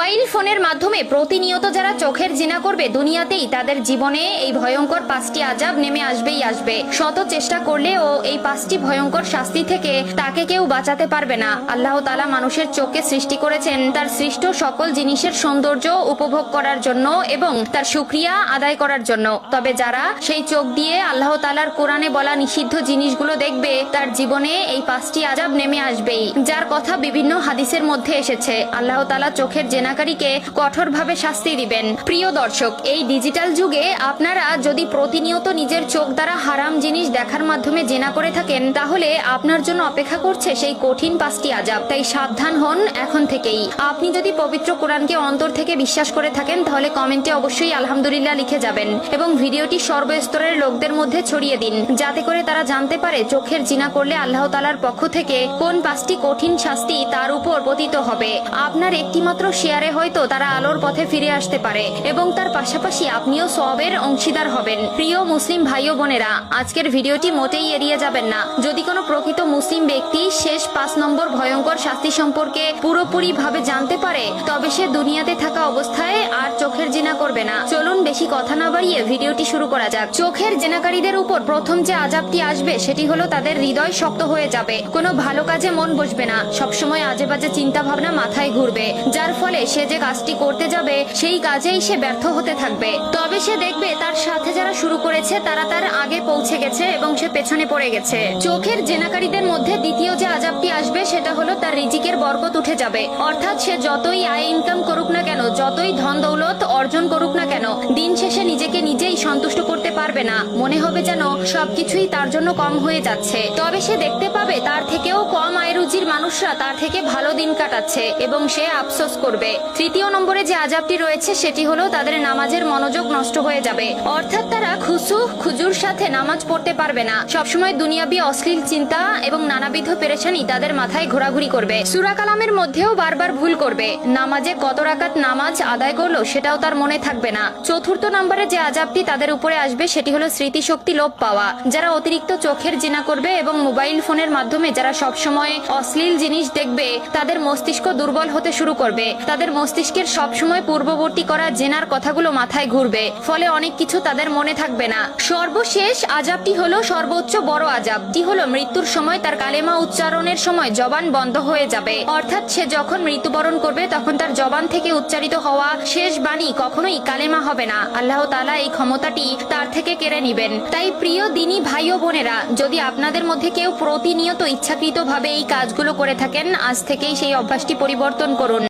Mobile ফোনের মাধ্যমে প্রতিনিয়ত যারা চোখের জিনা করবে দুনিয়াতেই তাদের জীবনে এই ভয়ঙ্কর 5টি আযাব নেমে আসবেই আসবে। শত চেষ্টা করলেও এই 5টি ভয়ঙ্কর শাস্তি থেকে তাকে কেউ বাঁচাতে পারবে না। আল্লাহ তাআলা মানুষের চোখকে সৃষ্টি করেছেন তার সৃষ্ট সকল জিনিসের সৌন্দর্য উপভোগ করার জন্য এবং তার শুকরিয়া আদায় করার জন্য। তবে যারা সেই চোখ দিয়ে আল্লাহ তাআলার কোরআনে বলা নিষিদ্ধ জিনিসগুলো দেখবে তার জীবনে এই 5টি আযাব নেমে আসবেই, যার কথা বিভিন্ন হাদিসের মধ্যে এসেছে। আল্লাহ তাআলা চোখের জেনাকারীকে কঠোরভাবে শাস্তি দিবেন। প্রিয় দর্শক, এই ডিজিটাল যুগে আপনারা যদি প্রতিনিয়ত নিজের চোখ দ্বারা হারাম জিনিস দেখার মাধ্যমে জেনা করে থাকেন তাহলে আপনার জন্য অপেক্ষা করছে সেই কঠিন 5টি আযাব। তাই সাবধান হন এখন থেকেই। আপনি যদি পবিত্র কোরআনকে অন্তর থেকে বিশ্বাস করে থাকেন তাহলে কমেন্টে অবশ্যই আলহামদুলিল্লাহ লিখে যাবেন এবং ভিডিওটি সর্বস্তরের লোকদের মধ্যে ছড়িয়ে দিন, যাতে করে তারা জানতে পারে চোখের জিনা করলে আল্লাহ তাআলার পক্ষ থেকে কোন 5টি কঠিন শাস্তি তার উপর পতিত হবে। আপনার একটিমাত্র শেয়ারে হয়তো তারা আলোর পথে ফিরে আসতে পারে এবং তার পাশাপাশি আপনিও সওয়াবের অংশীদার হবেন। প্রিয় মুসলিম ভাই ও বোনেরা, আজকের ভিডিওটি মোটেই এড়িয়ে যাবেন না। যদি কোনো প্রকৃত মুসলিম ব্যক্তি শেষ 5 নম্বর ভয়ঙ্কর শাস্তি সম্পর্কে পুরোপুরি ভাবে জানতে পারে তবে সে দুনিয়াতে থাকা অবস্থায় আর চোখের জিনা করবে না। চলুন বেশি কথা না বাড়িয়ে ভিডিওটি শুরু করা যাক। চোখের জেনাকারীদের উপর প্রথম যে আযাবটি আসবে সেটি হলো তাদের হৃদয় শক্ত হয়ে যাবে, কোনো ভালো কাজে মন বসবে না, সবসময় আজে বাজে চিন্তা ভাবনা মাথায় ঘুরবে, যার ফলে সে যে কাজটি করতে যাবে সেই কাজেই সে ব্যর্থ হতে থাকবে। তবে সে দেখবে তার সাথে যারা শুরু করেছে তারা তার আগে পৌঁছে গেছে এবং সে পেছনে পড়ে গেছে। চোখের জেনাকারীদের মধ্যে দ্বিতীয় যে আযাবটি আসবে সেটা হলো তার রিজিকের বরকত উঠে যাবে। অর্থাৎ সে যতই আয় ইনকাম করুক না কেন, যতই ধন দৌলত অর্জন করুক না কেন, দিন শেষে নিজেকে নিজেই সন্তুষ্ট করতে পারবে না। মনে হবে যেন সবকিছুই তার জন্য কম হয়ে যাচ্ছে। তবে সে দেখতে পাবে তার থেকেও কম আয় রুজির মানুষরা তার থেকে ভালো দিন কাটাচ্ছে এবং সে আফসোস করবে। তৃতীয় নম্বরে যে আযাবটি রয়েছে সেটি হলো তাদের নামাজের মনোযোগ নষ্ট হয়ে যাবে। অর্থাৎ তারা খুশু খুজুর সাথে নামাজ পড়তে পারবে না। সবসময় দুনিয়াবি অশ্লীল চিন্তা এবং নানাবিধ পেরেশানি তাদের মাথায় ঘোরাঘুরি করবে। সূরা কালামের মধ্যেও বারবার ভুল করবে। নামাজে কত রাকাত নামাজ আদায় করলো সেটাও তার মনে থাকবে না। চতুর্থ নম্বরে যে আযাবটি তাদের উপরে আসবে সেটি হলো স্মৃতিশক্তি লোপ পাওয়া। যারা অতিরিক্ত চোখের জিনা করবে এবং মোবাইল ফোনের মাধ্যমে যারা সবসময় অশ্লীল জিনিস দেখবে তাদের মস্তিষ্ক দুর্বল হতে শুরু করবে। তাদের মস্তিষ্কের সবসময় পূর্ববর্তী করা জেনার কথাগুলো মাথায় ঘুরবে, ফলে অনেক কিছু তাদের মনে থাকবে না। সর্বশেষ আযাবটি হলো সর্বোচ্চ বড় আযাবটি হলো মৃত্যুর সময় তার কালেমা উচ্চারণের সময় জবান বন্ধ হয়ে যাবে। অর্থাৎ সে যখন মৃত্যুবরণ করবে তখন তার জবান থেকে উচ্চারিত হওয়া শেষ বাণী কখনোই কালেমা হবে না। আল্লাহ তাআলা এই ক্ষমতাটি তার থেকে কেড়ে নিবেন। তাই প্রিয় দিনী ভাই ও বোনেরা, যদি আপনাদের মধ্যে কেউ প্রতিনিয়ত ইচ্ছাকৃতভাবে এই কাজগুলো করে থাকেন আজ থেকেই সেই অভ্যাসটি পরিবর্তন করুন।